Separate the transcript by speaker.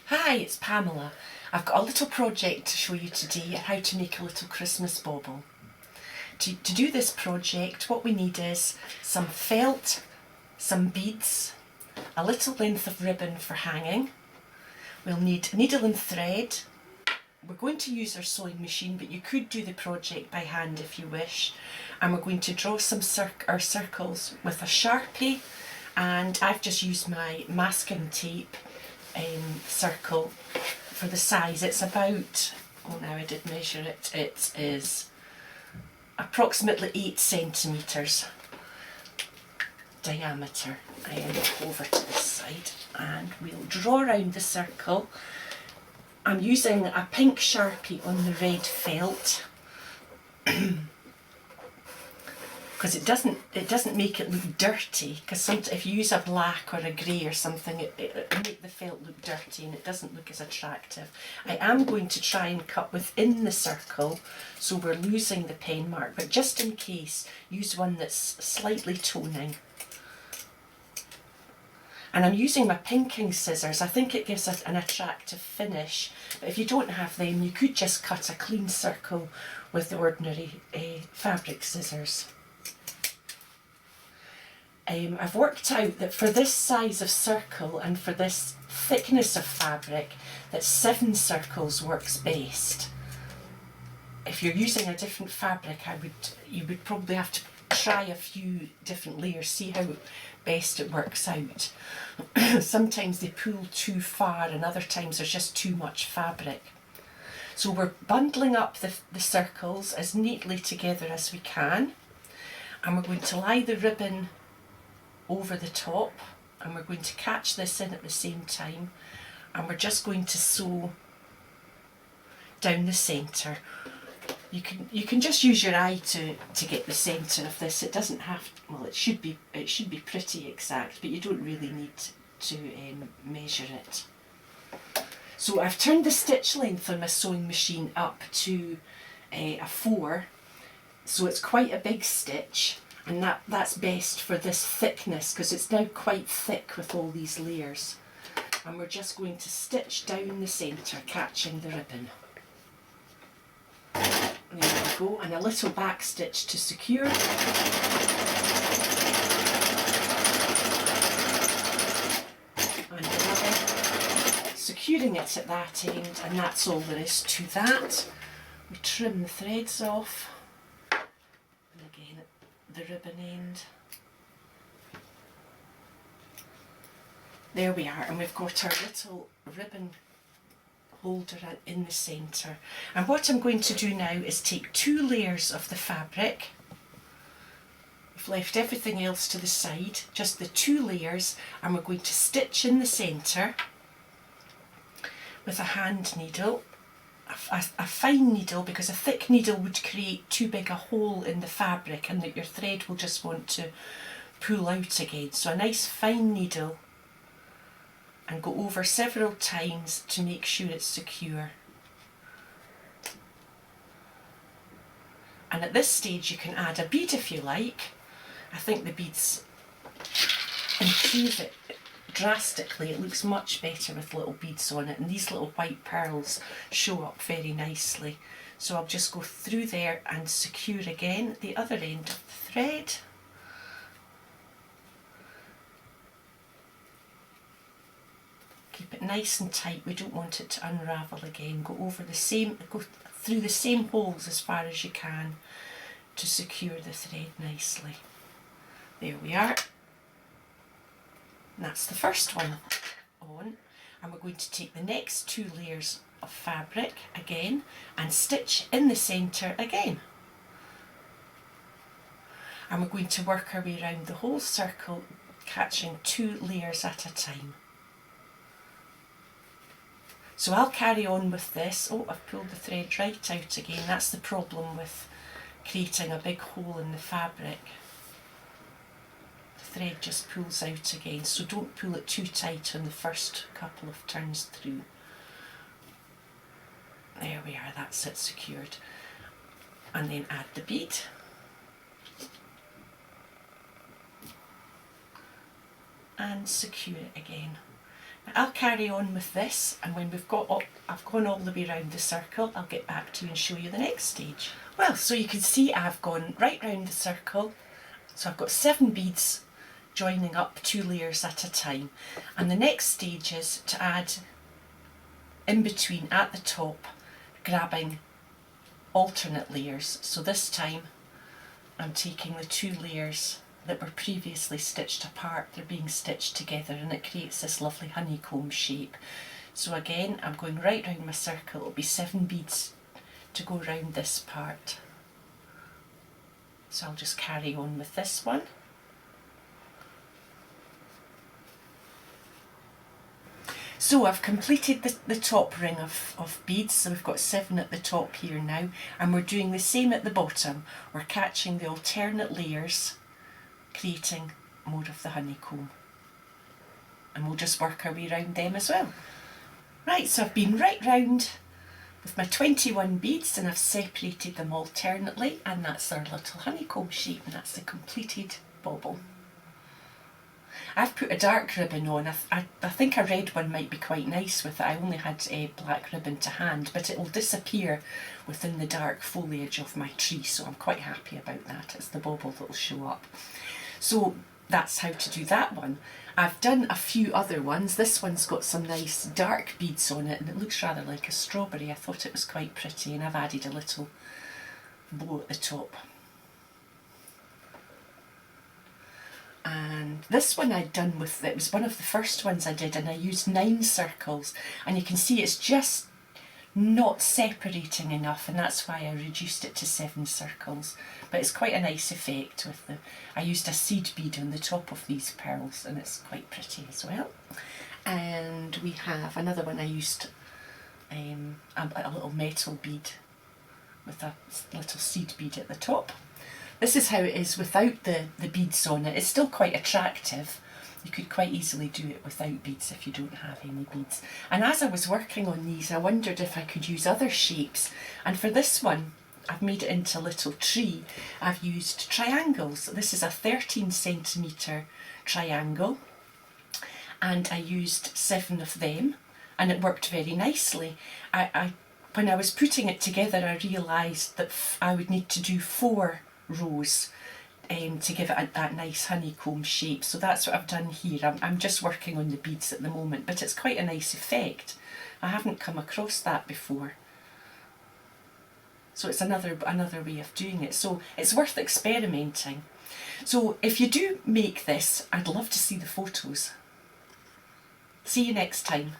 Speaker 1: Hi, it's Pamela. I've got a little project to show you today, how to make a little Christmas bauble. To do this project, what we need is some felt, some beads, a little length of ribbon for hanging. We'll need needle and thread. We're going to use our sewing machine, but you could do the project by hand if you wish. And we're going to draw some circles with a Sharpie, and I've just used my masking tape circle for the size. It's about, oh now I did measure it, it is approximately 8 centimetres diameter. I end up over to this side and we'll draw around the circle. I'm using a pink Sharpie on the red felt because it doesn't make it look dirty, because if you use a black or a grey or something, it'll make the felt look dirty and it doesn't look as attractive. I am going to try and cut within the circle so we're losing the pen mark, but just in case, use one that's slightly toning. And I'm using my pinking scissors. I think it gives an attractive finish, but if you don't have them, you could just cut a clean circle with the ordinary fabric scissors. I've worked out that for this size of circle and for this thickness of fabric, that 7 circles works best. If you're using a different fabric, you would probably have to try a few different layers, see how best it works out. Sometimes they pull too far and other times there's just too much fabric. So we're bundling up the circles as neatly together as we can, and we're going to lie the ribbon over the top, and we're going to catch this in at the same time, and we're just going to sew down the centre. You can just use your eye to get the centre of this. It doesn't have, well, it should be pretty exact, but you don't really need to measure it. So I've turned the stitch length on my sewing machine up to a 4, so it's quite a big stitch. And that's best for this thickness, because it's now quite thick with all these layers. And we're just going to stitch down the centre, catching the ribbon. There we go, and a little back stitch to secure. And another, securing it at that end, and that's all there is to that. We trim the threads off. And again, the ribbon end. There we are, and we've got our little ribbon holder in the centre. And what I'm going to do now is take 2 layers of the fabric. We've left everything else to the side, just the 2 layers, and we're going to stitch in the centre with a hand needle. A fine needle, because a thick needle would create too big a hole in the fabric and that your thread will just want to pull out again. So a nice fine needle, and go over several times to make sure it's secure. And at this stage you can add a bead if you like. I think the beads improve it drastically. It looks much better with little beads on it, and these little white pearls show up very nicely. So I'll just go through there and secure again at the other end of the thread. Keep it nice and tight, we don't want it to unravel again. Go through the same holes as far as you can to secure the thread nicely. There we are. And that's the first one on, and we're going to take the next 2 layers of fabric again and stitch in the centre again. And we're going to work our way around the whole circle, catching 2 layers at a time. So I'll carry on with this. Oh, I've pulled the thread right out again. That's the problem with creating a big hole in the fabric. Thread just pulls out again, so don't pull it too tight on the first couple of turns through. There we are, that's it secured. And then add the bead. And secure it again. I'll carry on with this, and when I've gone all the way around the circle, I'll get back to you and show you the next stage. Well, so you can see I've gone right round the circle, so I've got 7 beads joining up 2 layers at a time, and the next stage is to add in between at the top, grabbing alternate layers. So this time I'm taking the 2 layers that were previously stitched apart, they're being stitched together, and it creates this lovely honeycomb shape. So again, I'm going right round my circle. It'll be 7 beads to go round this part. So I'll just carry on with this one. So I've completed the top ring of beads, so we've got 7 at the top here now, and we're doing the same at the bottom. We're catching the alternate layers, creating more of the honeycomb, and we'll just work our way around them as well. Right, so I've been right round with my 21 beads, and I've separated them alternately, and that's our little honeycomb shape, and that's the completed bauble. I've put a dark ribbon on. I think a red one might be quite nice with it. I only had a black ribbon to hand, but it will disappear within the dark foliage of my tree, so I'm quite happy about that. It's the bauble that will show up. So that's how to do that one. I've done a few other ones. This one's got some nice dark beads on it, and it looks rather like a strawberry. I thought it was quite pretty, and I've added a little bow at the top. And this one I'd done with, it was one of the first ones I did, and I used 9 circles, and you can see it's just not separating enough, and that's why I reduced it to 7 circles. But it's quite a nice effect with I used a seed bead on the top of these pearls, and it's quite pretty as well. And we have another one I used a little metal bead with a little seed bead at the top. This is how it is without the beads on it. It's still quite attractive. You could quite easily do it without beads if you don't have any beads. And as I was working on these, I wondered if I could use other shapes. And for this one, I've made it into a little tree. I've used triangles. This is a 13cm triangle, and I used 7 of them, and it worked very nicely. When I was putting it together, I realised that I would need to do 4 rows to give it that nice honeycomb shape. So that's what I've done here. I'm just working on the beads at the moment, but it's quite a nice effect. I haven't come across that before. So it's another way of doing it. So it's worth experimenting. So if you do make this, I'd love to see the photos. See you next time.